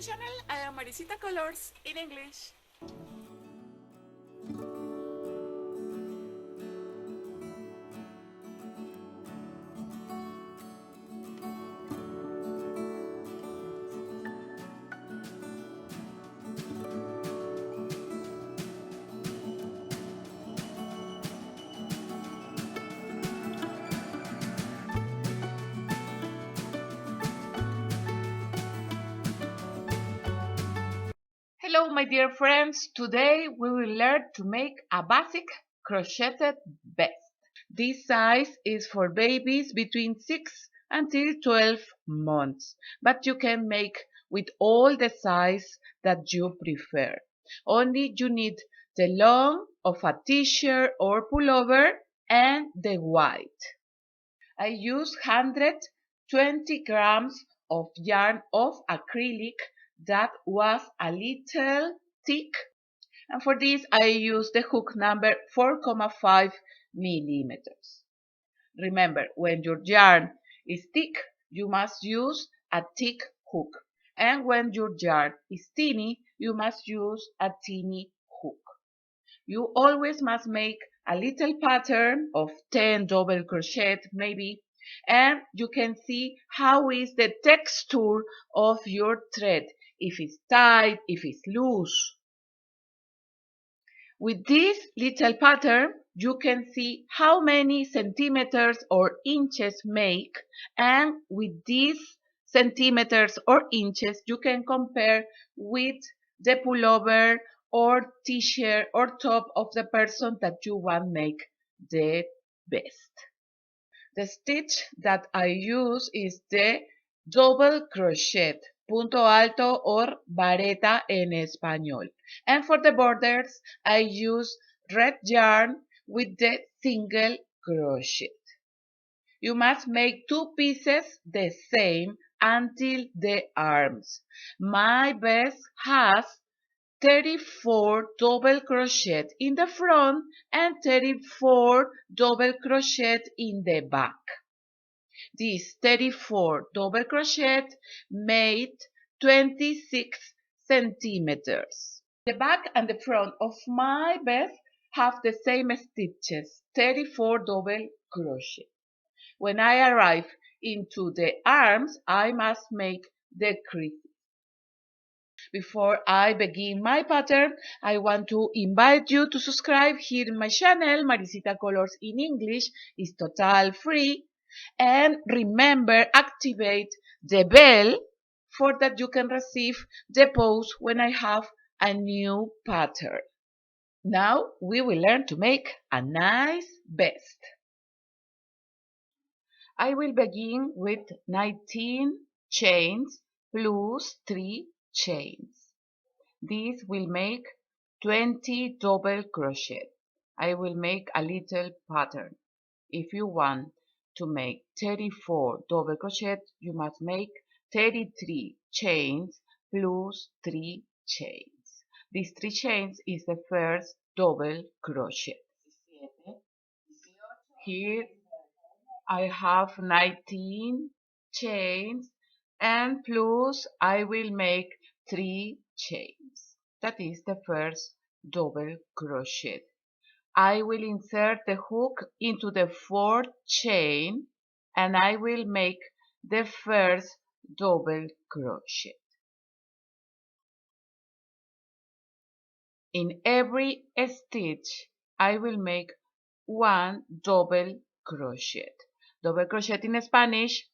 my channel. I am Maricita Colors in English. Hello, my dear friends. Today we will learn to make a basic crocheted vest. This size is for babies between 6 until 12 months, but you can make with all the size that you prefer. Only you need the long of a t-shirt or pullover and the white. I use 120 grams of yarn of acrylic that was a little thick, and for this I use the hook number 4.5 millimeters. Remember, when your yarn is thick, you must use a thick hook, and when your yarn is tiny, you must use a tiny hook. You always must make a little pattern of 10 double crochet maybe, and you can see how is the texture of your thread, if it's tight, if it's loose. With this little pattern, you can see how many centimeters or inches make, and with these centimeters or inches, you can compare with the pullover or t-shirt or top of the person that you want make the best. The stitch that I use is the double crochet, punto alto or vareta en español. And for the borders, I use red yarn with the single crochet. You must make two pieces the same until the arms. My vest has 34 double crochet in the front and 34 double crochet in the back. This 34 double crochet made 26 centimeters. The back and the front of my vest have the same stitches, 34 double crochet. When I arrive into the arms, I must make the crease. Before I begin my pattern, I want to invite you to subscribe here in my channel, Maricita Colors in English. It's total free. And remember, activate the bell for that you can receive the post when I have a new pattern. Now we will learn to make a nice vest. I will begin with 19 chains plus 3 chains. This will make 20 double crochet. I will make a little pattern. If you want to make 34 double crochet, you must make 33 chains plus 3 chains. These 3 chains is the first double crochet. Here I have 19 chains and plus I will make 3 chains. That is the first double crochet. I will insert the hook into the fourth chain and I will make the first double crochet. In every stitch, I will make one double crochet. Double crochet in Spanish,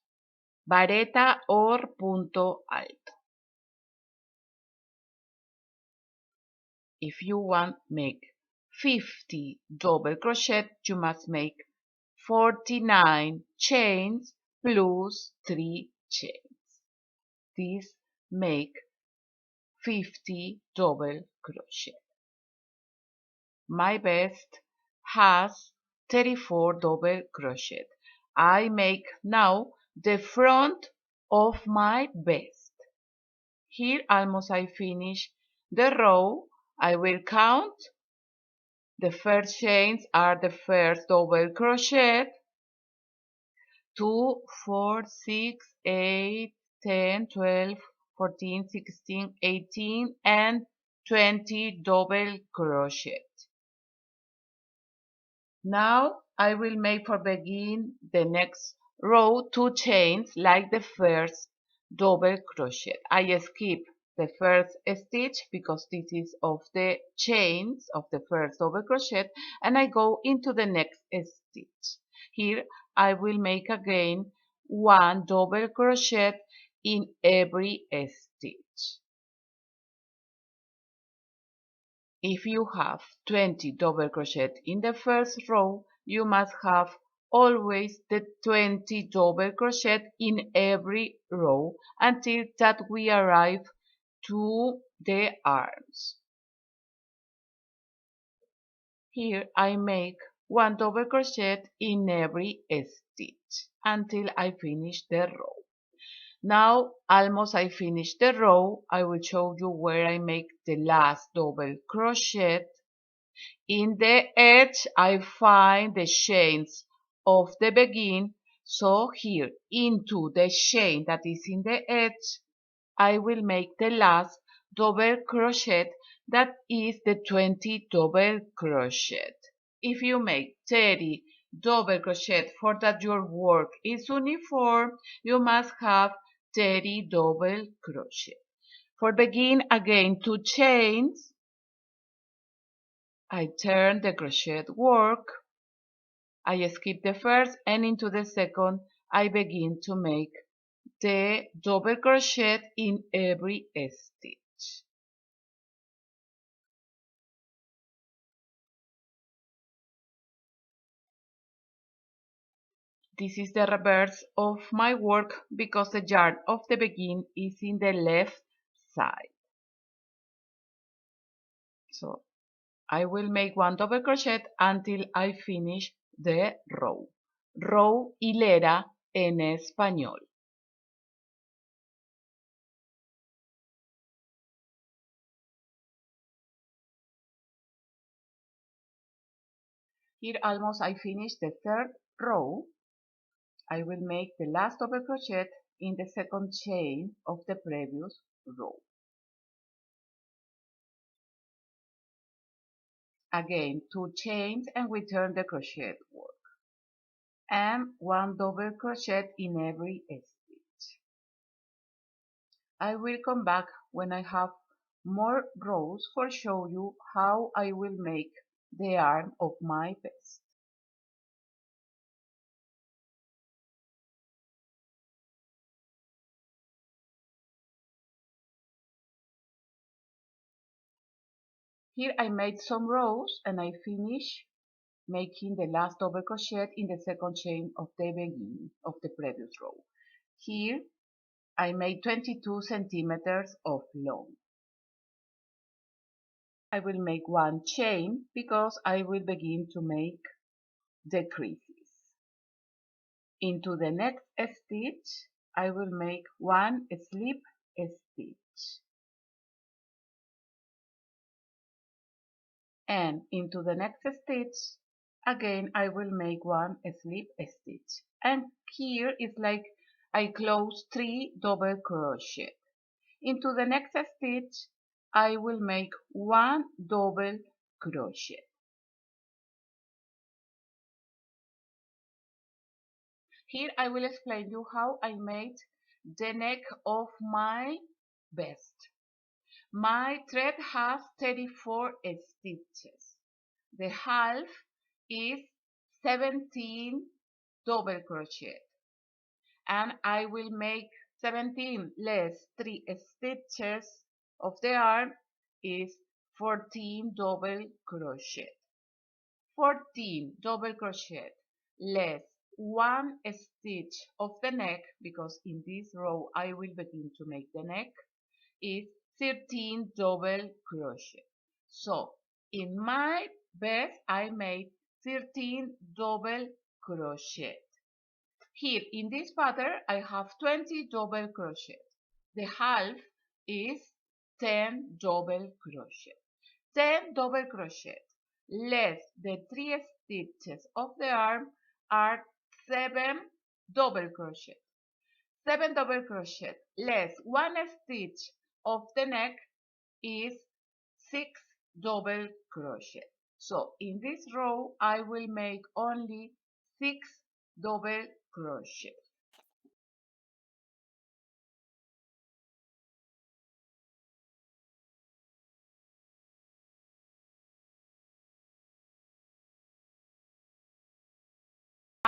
vareta or punto alto. If you want make 50 double crochet, you must make 49 chains plus 3 chains. This make 50 double crochet. My vest has 34 double crochet. I make now the front of my vest. Here almost I finish the row. I will count. The first chains are the first double crochet. 2, 4, 6, 8, 10, 12, 14, 16, 18, and 20 double crochet. Now I will make for begin the next row 2 chains like the first double crochet. I skip the first stitch because this is of the chains of the first double crochet, and I go into the next stitch. Here I will make again 1 double crochet in every stitch. If you have 20 double crochet in the first row, you must have always the 20 double crochet in every row until that we arrive to the arms. Here I make 1 double crochet in every stitch until I finish the row. Now almost I finish the row, I will show you where I make the last double crochet. In the edge I find the chains of the begin, so here into the chain that is in the edge I will make the last double crochet that is the 20 double crochet. If you make 30 double crochet for that your work is uniform, you must have 30 double crochet. For begin again 2 chains, I turn the crochet work, I skip the first and into the second I begin to make the double crochet in every stitch. This is the reverse of my work because the yarn of the begin is in the left side. So I will make 1 double crochet until I finish the row. Row hilera en español. Here almost I finish the third row. I will make the last double crochet in the second chain of the previous row. Again 2 chains and we turn the crochet work. And 1 double crochet in every stitch. I will come back when I have more rows for show you how I will make the arm of my vest. Here I made some rows and I finish making the last double crochet in the second chain of the beginning of the previous row. Here I made 22 centimeters of long. I will make 1 chain because I will begin to make the creases. Into the next stitch I will make 1 slip stitch. And into the next stitch again I will make 1 slip stitch. And here it's like I close 3 double crochet. Into the next stitch I will make 1 double crochet. Here I will explain you how I made the neck of my vest. My thread has 34 stitches. The half is 17 double crochet. And I will make 17 less 3 stitches of the arm is 14 double crochet. 14 double crochet less 1 stitch of the neck, because in this row I will begin to make the neck, is 13 double crochet. So in my vest I made 13 double crochet. Here in this pattern I have 20 double crochet. The half is 10 double crochet. 10 double crochet less the 3 stitches of the arm are 7 double crochet. 7 double crochet less 1 stitch of the neck is 6 double crochet. So in this row I will make only 6 double crochet.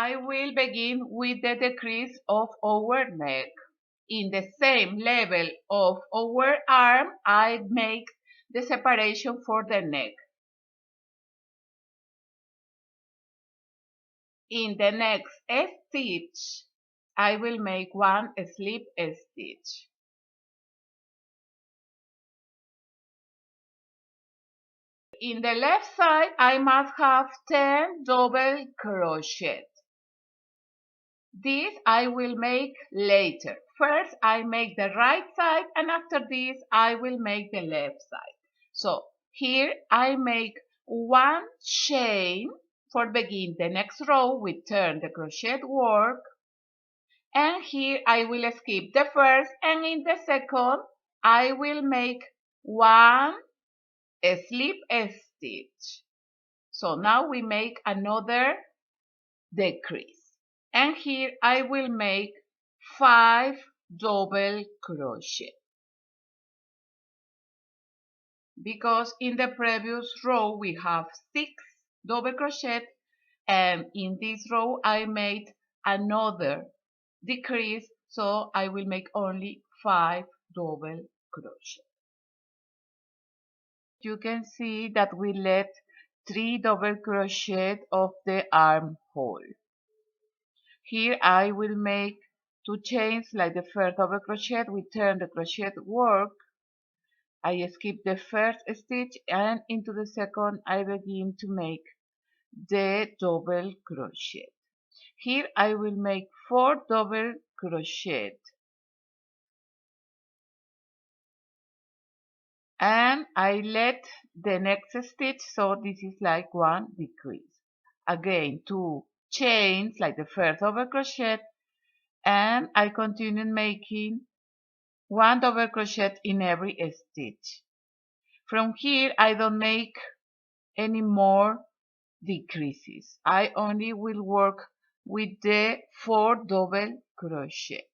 I will begin with the decrease of our neck. In the same level of our arm, I make the separation for the neck. In the next stitch, I will make one slip stitch. In the left side, I must have 10 double crochet. This I will make later. First, I make the right side, and after this, I will make the left side. So here I make one chain for begin the next row. We turn the crochet work, and here I will skip the first, and in the second, I will make one slip stitch. So now we make another decrease. And here I will make 5 double crochet, because in the previous row we have 6 double crochet, and in this row I made another decrease, so I will make only 5 double crochet. You can see that we let 3 double crochet of the armhole. Here I will make 2 chains like the first double crochet. We turn the crochet work. I skip the first stitch, and into the second I begin to make the double crochet. Here I will make 4 double crochet, and I let the next stitch, so this is like one decrease. Again 2 chains like the first double crochet, and I continue making 1 double crochet in every stitch. From here I don't make any more decreases. I only will work with the 4 double crochet.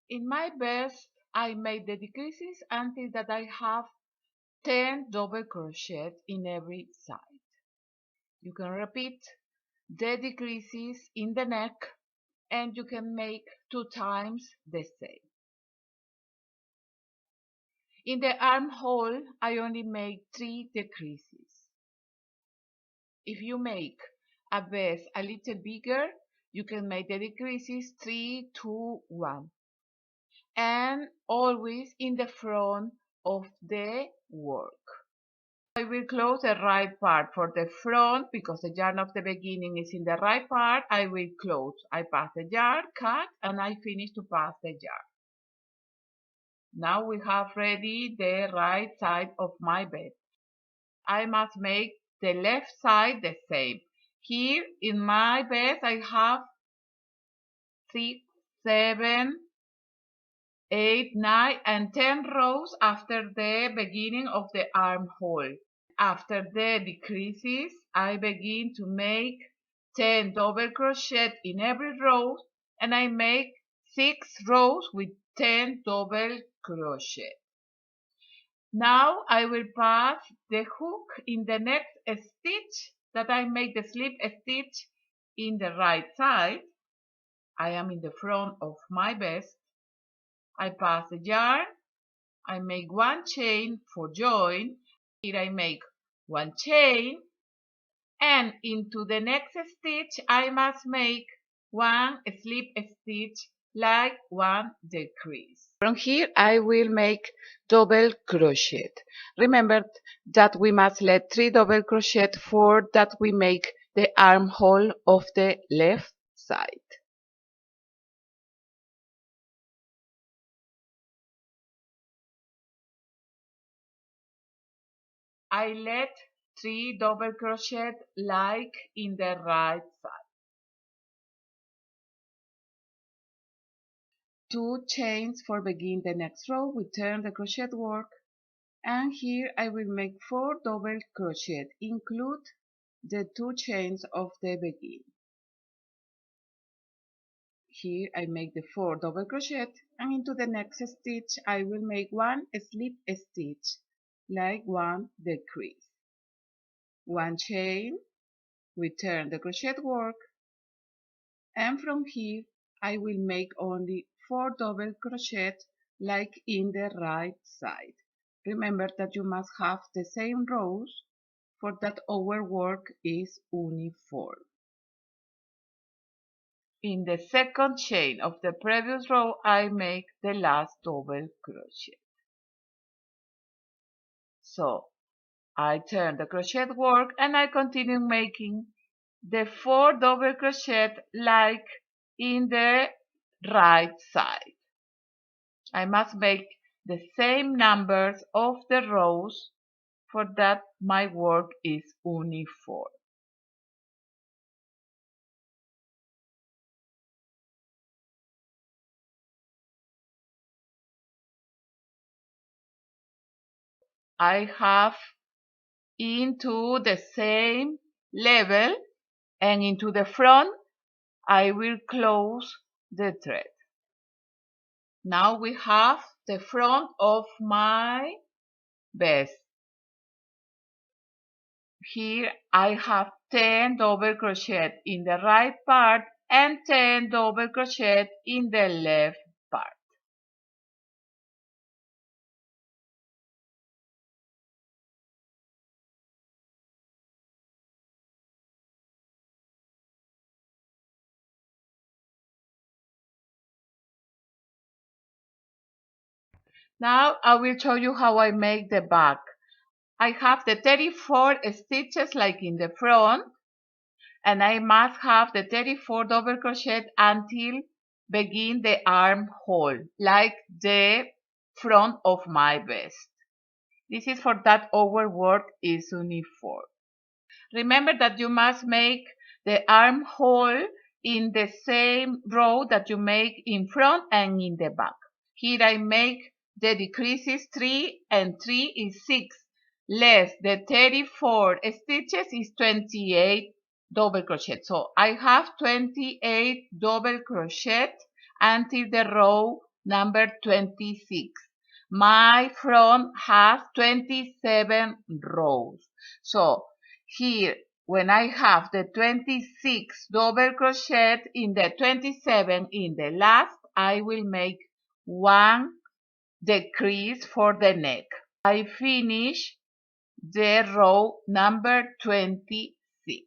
In my best, I make the decreases until that I have 10 double crochet in every side. You can repeat the decreases in the neck, and you can make 2 times the same. In the armhole, I only make 3 decreases. If you make a vest a little bigger, you can make the decreases 3, 2, 1. And always in the front of the work. I will close the right part for the front, because the yarn of the beginning is in the right part. I will close. I pass the yarn, cut, and I finish to pass the yarn. Now we have ready the right side of my bed. I must make the left side the same. Here in my bed I have 6, 7, 8, 9, and 10 rows after the beginning of the armhole. After the decreases, I begin to make 10 double crochet in every row, and I make 6 rows with 10 double crochet. Now I will pass the hook in the next stitch that I make the slip stitch in the right side. I am in the front of my vest. I pass the yarn. I make 1 chain for join. Here I make 1 chain, and into the next stitch I must make 1 slip stitch like 1 decrease. From here I will make double crochet. Remember that we must let 3 double crochet for that we make the armhole of the left side. I let 3 double crochet like in the right side. 2 chains for begin the next row. We turn the crochet work, and here I will make 4 double crochet, include the 2 chains of the begin. Here I make the 4 double crochet, and into the next stitch I will make 1 slip stitch, like 1 decrease. 1 chain, we turn the crochet work, and from here I will make only 4 double crochet like in the right side. Remember that you must have the same rows for that our work is uniform. In the second chain of the previous row I make the last double crochet. So I turn the crochet work and I continue making the 4 double crochet like in the right side. I must make the same numbers of the rows for that my work is uniform. I have into the same level and into the front I will close the thread. Now we have the front of my vest. Here I have 10 double crochet in the right part and 10 double crochet in the left part. Now I will show you how I make the back. I have the 34 stitches like in the front, and I must have the 34 double crochet until begin the armhole, like the front of my vest. This is for that our work is uniform. Remember that you must make the armhole in the same row that you make in front and in the back. Here I make the decreases 3 and 3 is 6, less the 34 stitches is 28 double crochet. So I have 28 double crochet until the row number 26. My front has 27 rows. So here, when I have the 26 double crochet in the 27 in the last, I will make 1 decrease for the neck. I finish the row number 26.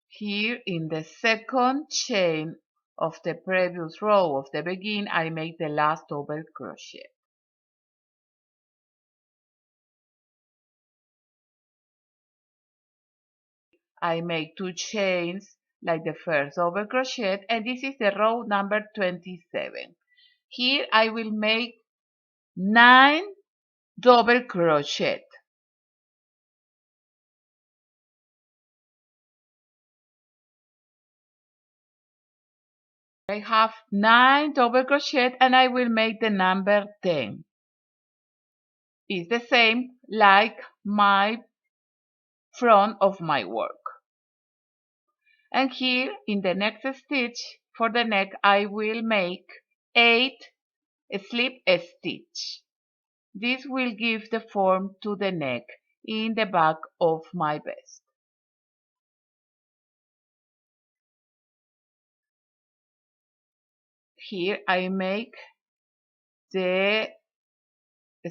Here in the second chain of the previous row of the begin, I make the last double crochet. I make 2 chains like the first double crochet, and this is the row number 27. Here I will make 9 double crochet. I have 9 double crochet and I will make the number 10. It's the same like my front of my work. And here in the next stitch for the neck I will make 8 slip stitch. This will give the form to the neck in the back of my vest. Here I make the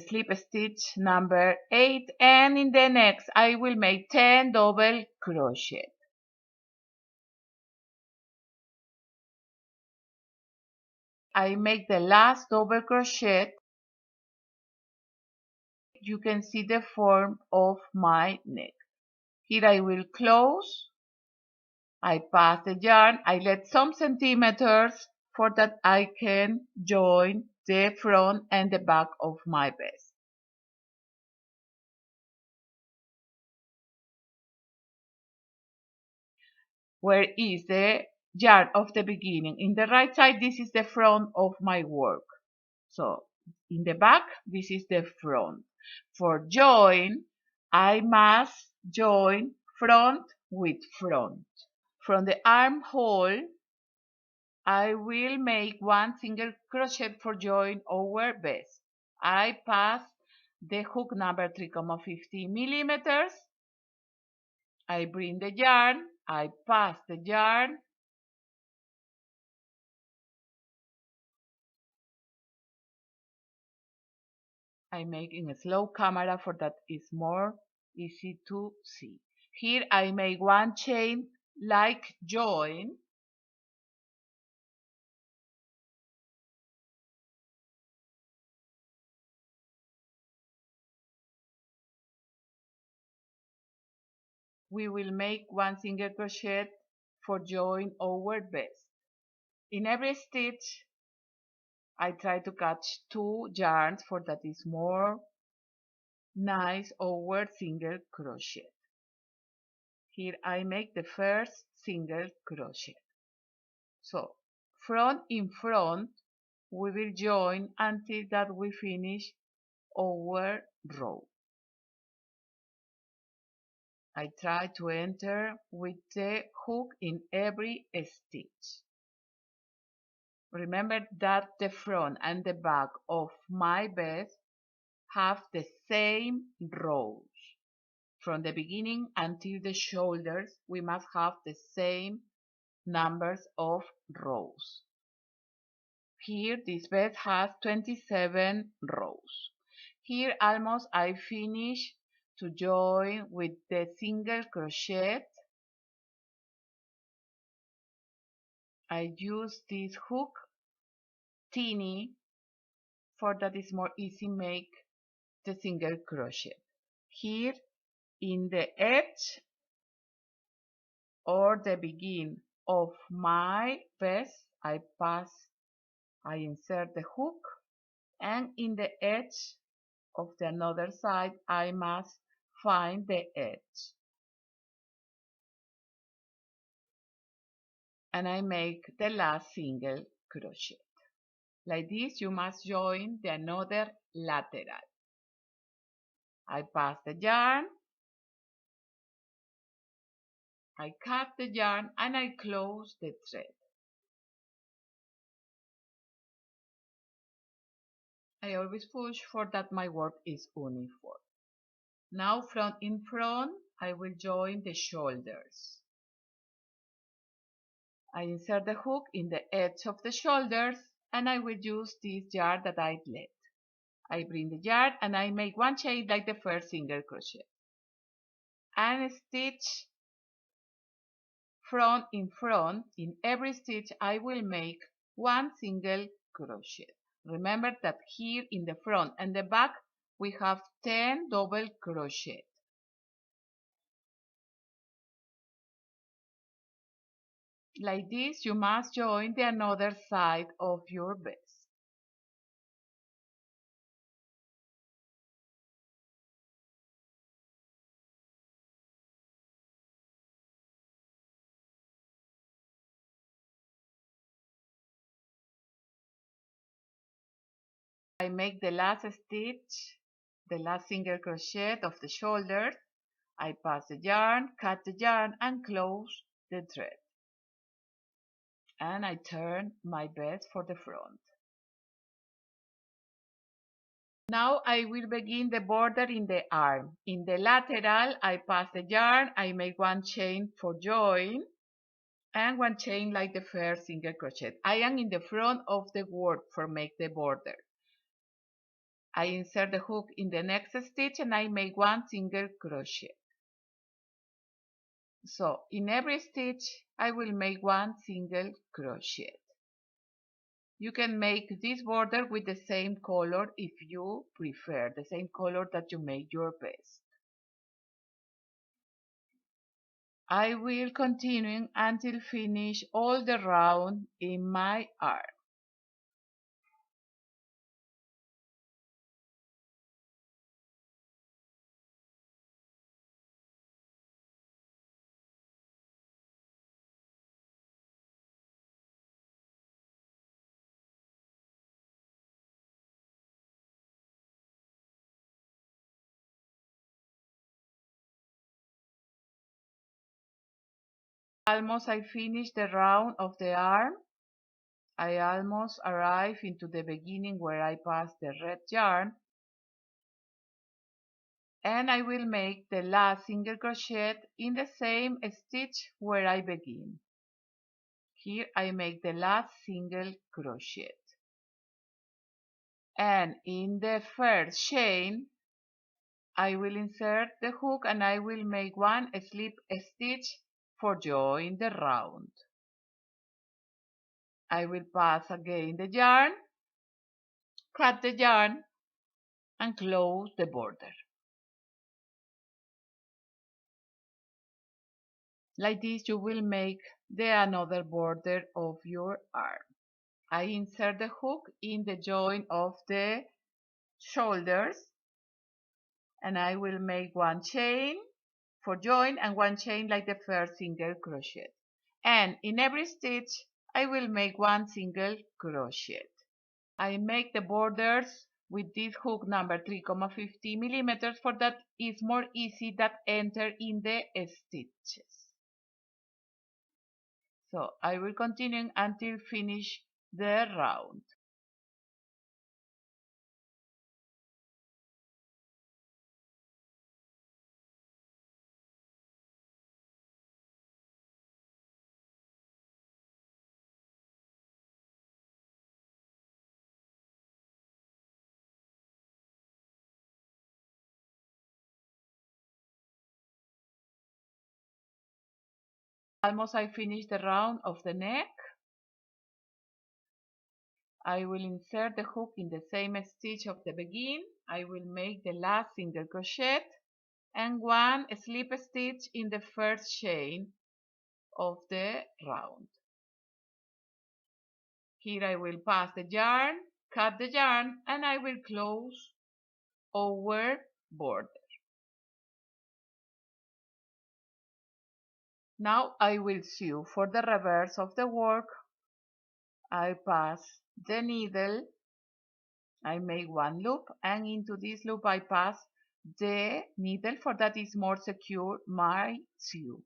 slip stitch number 8 and in the next I will make 10 double crochet. I make the last double crochet. You can see the form of my neck. Here I will close. I pass the yarn. I let some centimeters for that I can join the front and the back of my vest. where is the yarn of the beginning. In the right side, this is the front of my work. So in the back, this is the front. For join, I must join front with front. From the armhole, I will make one single crochet for join over base. I pass the hook number 3,50 millimeters. I bring the yarn, I pass the yarn, I make in a slow camera for that is more easy to see. Here I make one chain like join. We will make one single crochet for join over base. In every stitch, I try to catch 2 yarns for that is more nice over single crochet. Here I make the first single crochet. So front in front, we will join until that we finish our row. I try to enter with the hook in every stitch. Remember that the front and the back of my vest have the same rows. From the beginning until the shoulders, we must have the same numbers of rows. Here, this vest has 27 rows. Here, almost I finish to join with the single crochet. I use this hook, teeny, for that is more easy make the single crochet. Here, in the edge or the begin of my vest, I insert the hook, and in the edge of the another side, I must find the edge. And I make the last single crochet. Like this, you must join the another lateral. I pass the yarn, I cut the yarn, and I close the thread. I always push for that my work is uniform. Now front in front, I will join the shoulders. I insert the hook in the edge of the shoulders, and I will use this yarn that I let. I bring the yarn and I make one chain like the first single crochet. And stitch front in front. In every stitch I will make one single crochet. Remember that here in the front and the back we have 10 double crochet. Like this, you must join the another side of your vest. I make the last stitch, the last single crochet of the shoulder. I pass the yarn, cut the yarn, and close the thread. And I turn my vest for the front. Now I will begin the border in the arm. In the lateral, I pass the yarn, I make one chain for join, and one chain like the first single crochet. I am in the front of the work for make the border. I insert the hook in the next stitch and I make one single crochet. So in every stitch I will make one single crochet. You can make this border with the same color if you prefer, the same color that you make your vest. I will continue until finish all the round in my arm. Almost I finished the round of the arm. I almost arrive into the beginning where I pass the red yarn, and I will make the last single crochet in the same stitch where I begin. Here I make the last single crochet, and in the first chain I will insert the hook and I will make one slip stitch for join the round. I will pass again the yarn, cut the yarn and close the border. Like this you will make the another border of your arm. I insert the hook in the joint of the shoulders and I will make one chain for join and one chain like the first single crochet. And in every stitch I will make one single crochet. I make the borders with this hook number 3,50 millimeters for that is more easy that enter in the stitches. So I will continue until finish the round. Almost I finish the round of the neck. I will insert the hook in the same stitch of the begin. I will make the last single crochet and one slip stitch in the first chain of the round. Here I will pass the yarn, cut the yarn, and I will close our border. Now I will sew for the reverse of the work. I pass the needle, I make one loop, and into this loop I pass the needle for that is more secure my sew.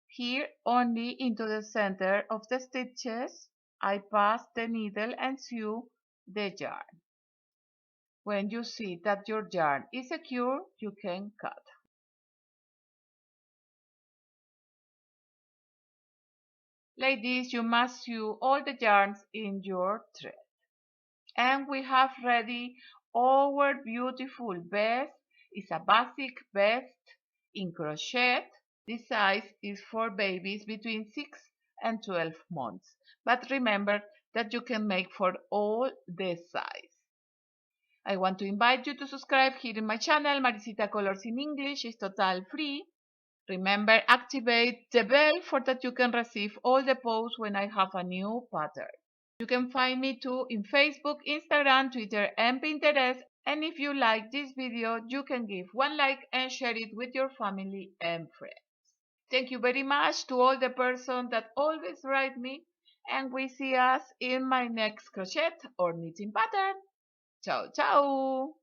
Here only into the center of the stitches I pass the needle and sew the yarn. When you see that your yarn is secure, you can cut. Like this, you must sew all the yarns in your thread. And we have ready our beautiful vest. It's a basic vest in crochet. This size is for babies between 6 and 12 months. But remember that you can make for all the size. I want to invite you to subscribe here in my channel, Maricita Colors in English. It's totally free. Remember, activate the bell for that you can receive all the posts when I have a new pattern. You can find me too in Facebook, Instagram, Twitter, and Pinterest. And if you like this video, you can give one like and share it with your family and friends. Thank you very much to all the persons that always write me. And we see us in my next crochet or knitting pattern. Ciao, ciao!